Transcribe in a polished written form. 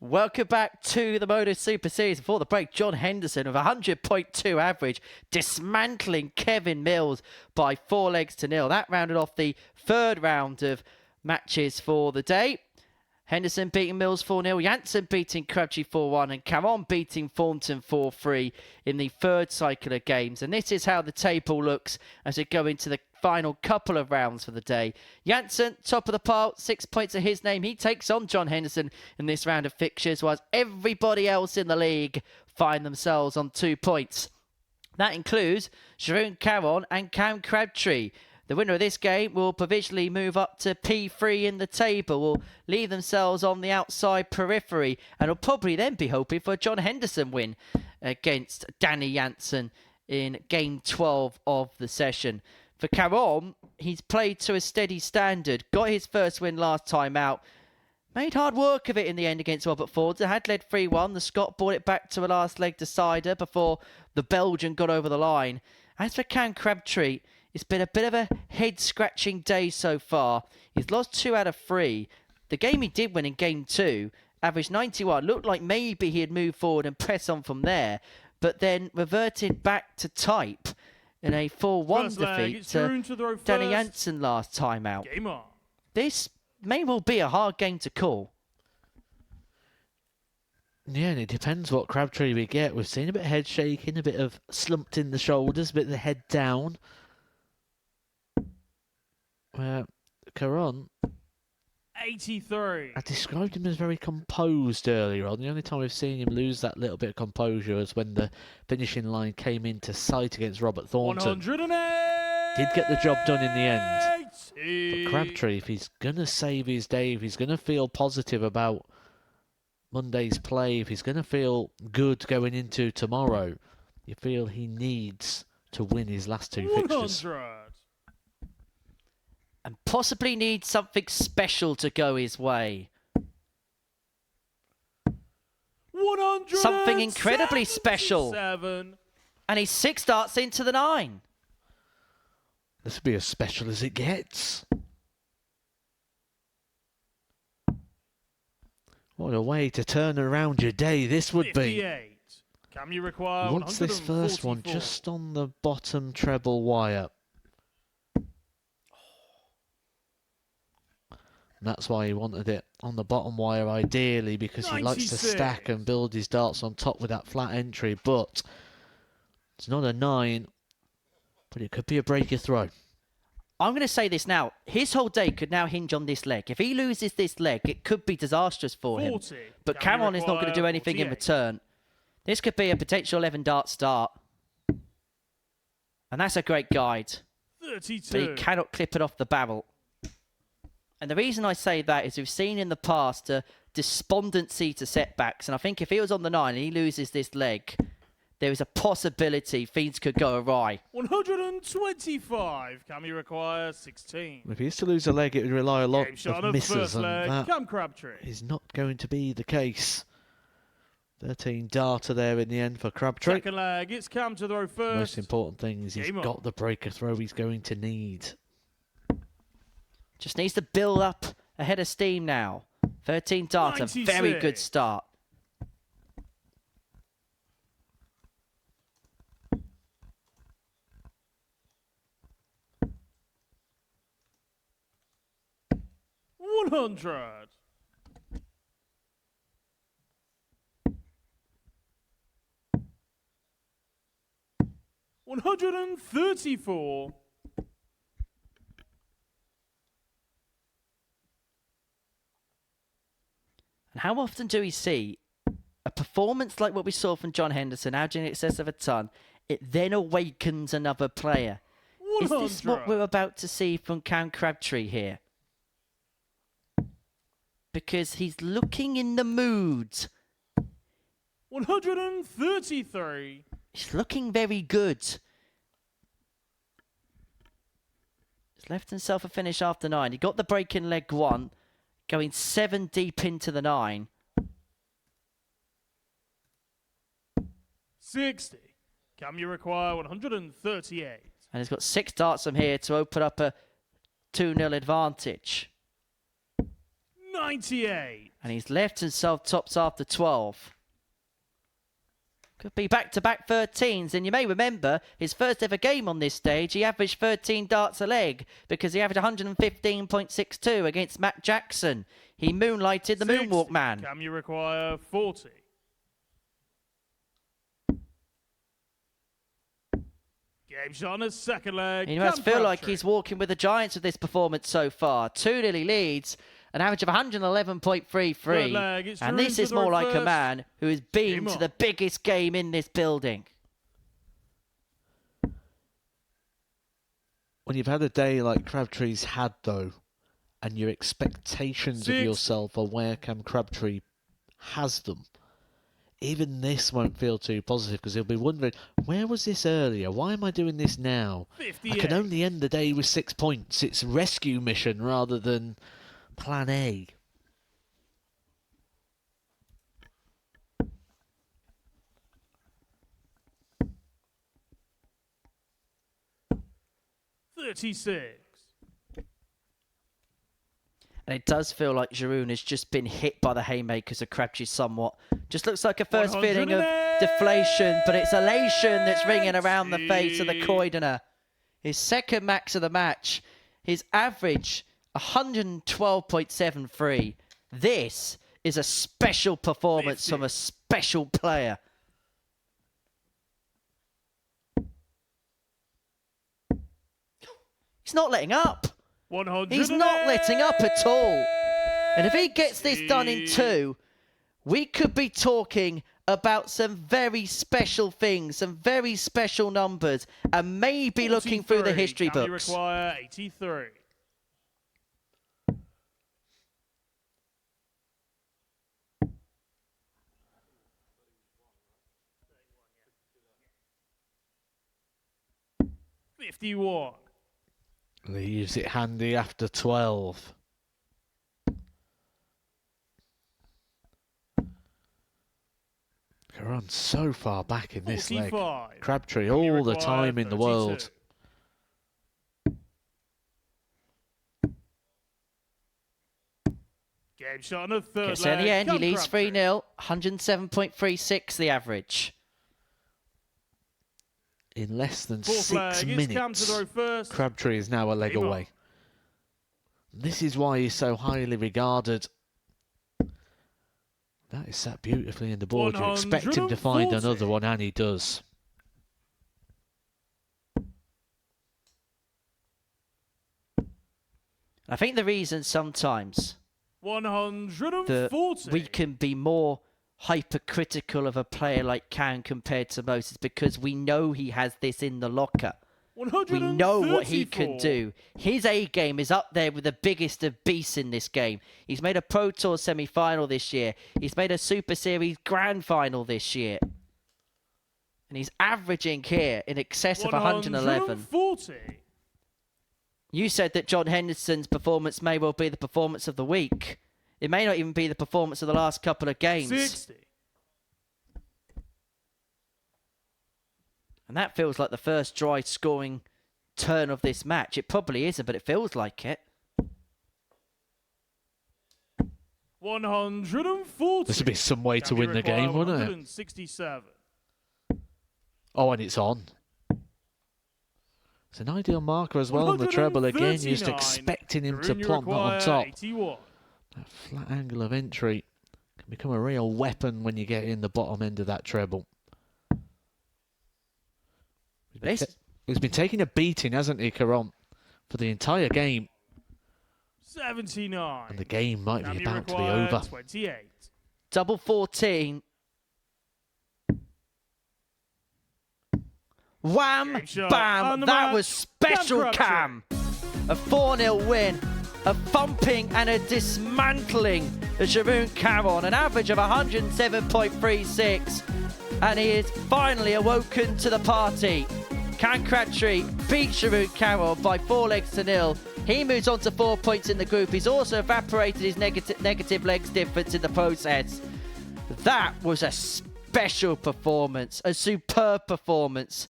Welcome back to the Modus Super Series. Before the break, John Henderson with a 100.2 average, dismantling Kevin Mills by 4 legs to 0. That rounded off the third round of matches for the day. Henderson beating Mills 4-0, Janssen beating Crabtree 4-1, and Caron beating Thornton 4-3 in the third cycle of games. And this is how the table looks as we go into the final couple of rounds for the day. Janssen, top of the pile, 6 points of his name. He takes on John Henderson in this round of fixtures, whilst everybody else in the league find themselves on 2 points. That includes Jeroen Caron and Cam Crabtree. The winner of this game will provisionally move up to P3 in the table, will leave themselves on the outside periphery, and will probably then be hoping for a John Henderson win against Danny Janssen in game 12 of the session. For Caron, he's played to a steady standard, got his first win last time out, made hard work of it in the end against Robert Ford. They had led 3-1. The Scot brought it back to a last leg decider before the Belgian got over the line. As for Cam Crabtree, it's been a bit of a head-scratching day so far. He's lost 2 out of 3. The game he did win in game 2, averaged 91, looked like maybe he had moved forward and press on from there, but then reverted back to type in a 4-1 defeat to Danny Janssen last time out. This may well be a hard game to call. Yeah, and it depends what Crabtree we get. We've seen a bit of head shaking, a bit of slumped in the shoulders, a bit of the head down. Caron, 83. I described him as very composed earlier on. The only time we've seen him lose that little bit of composure was when the finishing line came into sight against Robert Thornton. 108. Did get the job done in the end. But Crabtree, if he's going to save his day, if he's going to feel positive about Monday's play, if he's going to feel good going into tomorrow, you feel he needs to win his last 2 fixtures. 100. And possibly needs something special to go his way. 100. Something incredibly special. And he's 6 darts into the 9. This will be as special as it gets. What a way to turn around your day this would 58. Can you require Wants this first one just on the bottom treble wire. And that's why he wanted it on the bottom wire ideally, because he likes to stack and build his darts on top with that flat entry. But it's not a 9, but it could be a breaker throw. I'm going to say this now. His whole day could now hinge on this leg. If he loses this leg, it could be disastrous for him. But Caron is not going to do anything in return. This could be a potential 11 dart start. And that's a great guide. 32. But he cannot clip it off the barrel. And the reason I say that is we've seen in the past a despondency to setbacks. And I think if he was on the 9 and he loses this leg, there is a possibility things could go awry. 125. Can you require 16? If he used to lose a leg, it would rely a lot of misses. And that is not going to be the case. 13 darter there in the end for Crabtree. Second leg, it's Cam to throw first. Most important thing is he's got the breaker throw he's going to need. Just needs to build up a head of steam now. 13 darts, 96. A very good start. $100. 134. And how often do we see a performance like what we saw from John Henderson, averaging in excess of a ton, it then awakens another player? 100. Is this what we're about to see from Cam Crabtree here? Because he's looking in the mood. 133. He's looking very good. He's left himself a finish after 9. He got the break in leg 1. Going 7 deep into the 9. 60. Can you require 138? And he's got 6 darts from here to open up a 2-0 advantage. 98. And he's left himself tops after 12. Could be back-to-back 13s, and you may remember his first ever game on this stage, he averaged 13 darts a leg because he averaged 115.62 against Matt Jackson. He moonlighted the 60. Moonwalk Man. Can you require 40? Game shot on his second leg. He must feel like Crabtree. he's walking with the Giants with this performance so far. 2-0 he leads, an average of 111.33. Third leg, it's And Drew this to is the more like a reverse. man who has been Game to on. the biggest game in this building. When you've had a day like Crabtree's had, though, and your expectations of 60. yourself are where Cam Crabtree has them, even this won't feel too positive because he'll be wondering, where was this earlier? Why am I doing this now? 58. I can only end the day with 6 points. It's a rescue mission rather than plan A. $36. And it does feel like Giroud has just been hit by the haymakers of Crabtree somewhat. Just looks like a first feeling of deflation, but it's elation that's ringing around the face of the Koidener. His second max of the match, his average 112.73. This is a special performance 50. from a special player. He's not letting up. 100. He's not letting up at all. And if he gets this done in 2, we could be talking about some very special things, some very special numbers, and maybe looking through the 43. history Can you books. require 83? $51. Leaves it handy after 12. Caron so far back in this leg. 45. Crabtree Can you all the require time in the 32? world. Game shot on the third Okay, so in the leg. end, he Come leads Crabtree. 3-0, 107.36 the average. In less than Fourth 6 leg, it's Cam to minutes, throw first. Crabtree is now a leg Game on. away. This is why he's so highly regarded. That is sat beautifully in the board. You expect him to find 140. another one, and he does. I think the reason sometimes 140. that we can be more hypercritical of a player like Cam compared to most is because we know he has this in the locker. We know what he can 134. do. His A game is up there with the biggest of beasts in this game. He's made a Pro Tour semi-final this year. He's made a Super Series Grand Final this year. And he's averaging here in excess of 111. 140. You said that John Henderson's performance may well be the performance of the week. It may not even be the performance of the last couple of games. 60. And that feels like the first dry scoring turn of this match. It probably isn't, but it feels like it. 140. This would be some way to win the game, wouldn't it? 167. Oh, and it's on. It's an ideal marker as well on the treble again. You're just 139. expecting him to Green, you plump that on require top. 81. That flat angle of entry can become a real weapon when you get in the bottom end of that treble. He's been taking a beating, hasn't he, Caron, for the entire game. 79. And the game might Can be you about to be require over. 28. Double 14. Wham! Game shot on Bam! the That match. was special, Cam Cam. A 4-0 win. A thumping and a dismantling of Sharon Caron. An average of 107.36. And he is finally awoken to the party. Cam Crabtree beats Sharon Caron by 4-0. He moves on to 4 points in the group. He's also evaporated his negative legs difference in the process. That was a special performance, a superb performance.